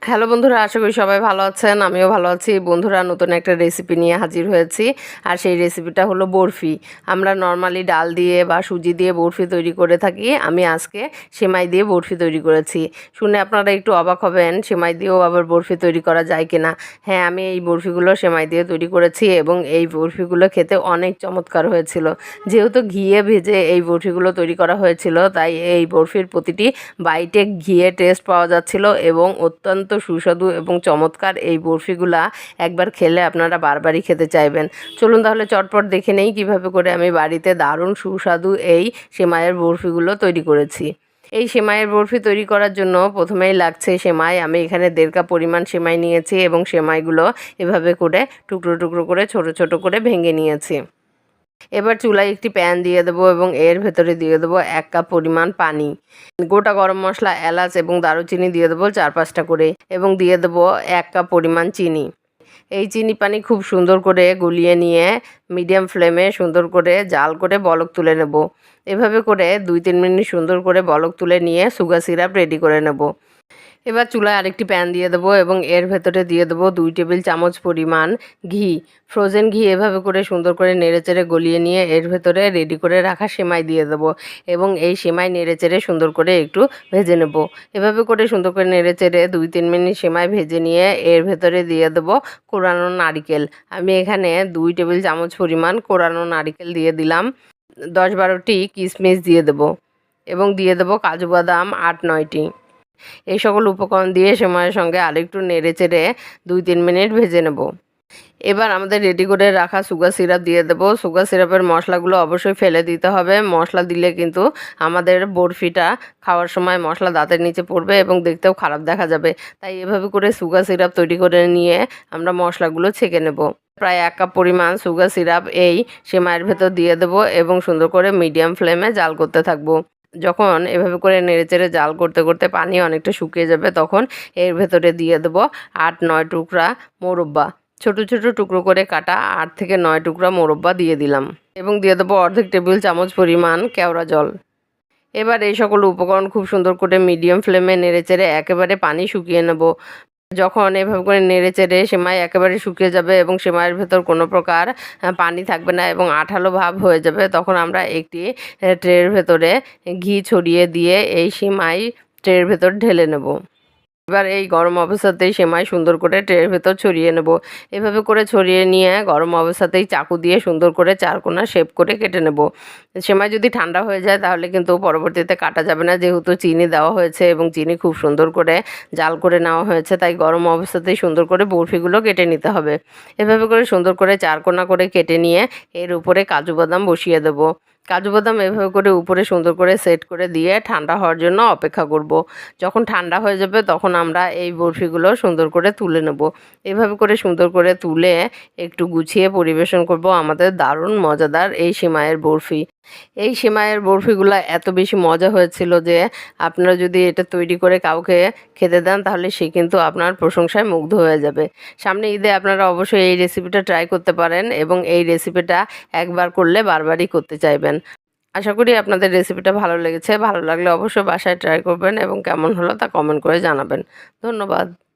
Hello বন্ধুরা, আশা করি সবাই ভালো আছেন। আমিও ভালো আছি। বন্ধুরা, নতুন একটা রেসিপি নিয়ে হাজির হয়েছি। আর সেই রেসিপিটা হলো বরফি। আমরা নর্মালি ডাল দিয়ে বা সুজি দিয়ে বরফি তৈরি করে থাকি। আমি আজকে সেমাই দিয়ে বরফি তৈরি করেছি। শুনে আপনারা একটু অবাক হবেন, সেমাই দিয়েও আবার বরফি তৈরি করা যায় কিনা। হ্যাঁ, আমি এই বরফিগুলো সেমাই দিয়ে তৈরি করেছি এবং এই বরফিগুলো খেতে অনেক চমৎকার হয়েছিল। যেহেতু ঘিয়ে ভেজে এই বরফিগুলো তৈরি করা হয়েছিল, তাই এই বরফির প্রতিটি বাইটে ঘিয়ে টেস্ট পাওয়া যাচ্ছিল এবং অত্যন্ত সুস্বাদু এবং চমৎকার এই বরফিগুলা একবার খেলে আপনারা বারবারই খেতে চাইবেন। চলুন তাহলে চটপট দেখে নেই কীভাবে করে আমি বাড়িতে দারুণ সুস্বাদু এই সেমাইয়ের বরফিগুলো তৈরি করেছি। এই সেমাইয়ের বরফি তৈরি করার জন্য প্রথমেই লাগছে সেমাই। আমি এখানে 1.5 কাপ পরিমাণ সেমাই নিয়েছি এবং সেমাইগুলো এভাবে করে টুকরো টুকরো করে ছোট ছোট করে ভেঙে নিয়েছি। এবার চুলায় একটি প্যান দিয়ে দেবো এবং এর ভেতরে দিয়ে দেবো 1 কাপ পরিমাণ পানি। গোটা গরম মশলা, এলাচ এবং দারুচিনি দিয়ে দেবো 4-5টা করে এবং দিয়ে দেবো 1 কাপ পরিমাণ চিনি। এই চিনি পানি খুব সুন্দর করে গলিয়ে নিয়ে মিডিয়াম ফ্লেমে সুন্দর করে জাল করে বলক তুলে নেব। এভাবে করে 2-3 মিনিট সুন্দর করে বলক তুলে নিয়ে সুগার সিরাপ রেডি করে নেব। এবার চুলায় আরেকটি প্যান দিয়ে দেবো এবং এর ভেতরে দিয়ে দেবো 2 টেবিল চামচ পরিমাণ ঘি। ফ্রোজেন ঘি এভাবে করে সুন্দর করে নেড়েচেড়ে গলিয়ে নিয়ে এর ভেতরে রেডি করে রাখা সেমাই দিয়ে দেবো এবং এই সেমাই নেড়েচেড়ে সুন্দর করে একটু ভেজে নেব। এভাবে করে সুন্দর করে নেড়েচেড়ে 2-3 মিনিট সেমাই ভেজে নিয়ে এর ভেতরে দিয়ে দেবো কোরানো নারিকেল। আমি এখানে 2 টেবিল চামচ পরিমাণ কোরানো নারিকেল দিয়ে দিলাম। 10-12টি কিশমিশ দিয়ে দেবো এবং দিয়ে দেবো কাজু বাদাম 8-9টি। এই সকল উপকরণ দিয়ে সেমাইয়ের সঙ্গে আরেকটু নেড়েচেড়ে 2-3 মিনিট ভেজে নেব। এবার আমাদের রেডি করে রাখা সুগার সিরাপ দিয়ে দেবো। সুগার সিরাপের মশলাগুলো অবশ্যই ফেলে দিতে হবে। মশলা দিলে কিন্তু আমাদের বরফিটা খাওয়ার সময় মশলা দাঁতের নিচে পড়বে এবং দেখতেও খারাপ দেখা যাবে। তাই এভাবে করে সুগার সিরাপ তৈরি করে নিয়ে আমরা মশলাগুলো ছেঁকে নেব। প্রায় 1 কাপ পরিমাণ সুগার সিরাপ এই সেমাইয়ের ভেতর দিয়ে দেবো এবং সুন্দর করে মিডিয়াম ফ্লেমে জাল করতে থাকবো। যখন এভাবে করে নেড়েচেড়ে জাল করতে করতে পানি অনেকটা শুকিয়ে যাবে, তখন এর ভেতরে দিয়ে দেবো 8-9 টুকরা মোরব্বা। ছোট ছোট টুকরো করে কাটা 8 থেকে 9 টুকরা মোরব্বা দিয়ে দিলাম এবং দিয়ে দেবো অর্ধেক টেবিল চামচ পরিমাণ কেওড়া জল। এবার এই সকল উপকরণ খুব সুন্দর করে মিডিয়াম ফ্লেমে নেড়েচেড়ে একেবারে পানি শুকিয়ে নেব। যখন এভাবে করে নেড়েচেড়ে সেমাই একেবারে শুকিয়ে যাবে এবং সেমাইয়ের ভেতর কোনো প্রকার পানি থাকবে না এবং আঠালো ভাব হয়ে যাবে, তখন আমরা একটি ট্রের ভেতরে ঘি ছড়িয়ে দিয়ে এই সেমাই ট্রের ভেতর ঢেলে নেব। এবার এই গরম অবস্থাতেই সেমাই সুন্দর করে ট্রের ভেতর ছড়িয়ে নেব। এভাবে করে ছড়িয়ে নিয়ে গরম অবস্থাতেই চাকু দিয়ে সুন্দর করে 4 কোণা শেপ করে কেটে নেব। সেমাই যদি ঠান্ডা হয়ে যায় তাহলে কিন্তু পরবর্তীতে কাটা যাবে না, যেহেতু চিনি দেওয়া হয়েছে এবং চিনি খুব সুন্দর করে জাল করে নেওয়া হয়েছে, তাই গরম অবস্থাতেই সুন্দর করে বরফিগুলো কেটে নিতে হবে। এভাবে করে সুন্দর করে 4 কোণা করে কেটে নিয়ে এর উপরে কাজু বাদাম বসিয়ে দেবো। কাজু বাদাম এভাবে করে উপরে সুন্দর করে সেট করে দিয়ে ঠান্ডা হওয়ার জন্য অপেক্ষা করব। যখন ঠান্ডা হয়ে যাবে তখন আমরা এই বরফিগুলো সুন্দর করে তুলে নেব। এভাবে করে সুন্দর করে তুলে একটু গুছিয়ে পরিবেশন করব আমাদের দারুণ মজাদার এই সেমাইয়ের বরফি। এই সেমাইয়ের বরফিগুলো এত বেশি মজা হয়েছিল যে আপনারা যদি এটা তৈরি করে কাউকে খেতে দেন তাহলে সে কিন্তু আপনার প্রশংসায় মুগ্ধ হয়ে যাবে। সামনে ঈদে আপনারা অবশ্যই এই রেসিপিটা ট্রাই করতে পারেন এবং এই রেসিপিটা একবার করলে বারবারই করতে চাইবেন। আশা করি আপনাদের রেসিপিটা ভালো লেগেছে। ভালো লাগলে অবশ্যই বাসায় ট্রাই করবেন এবং কেমন হলো তা কমেন্ট করে জানাবেন। ধন্যবাদ।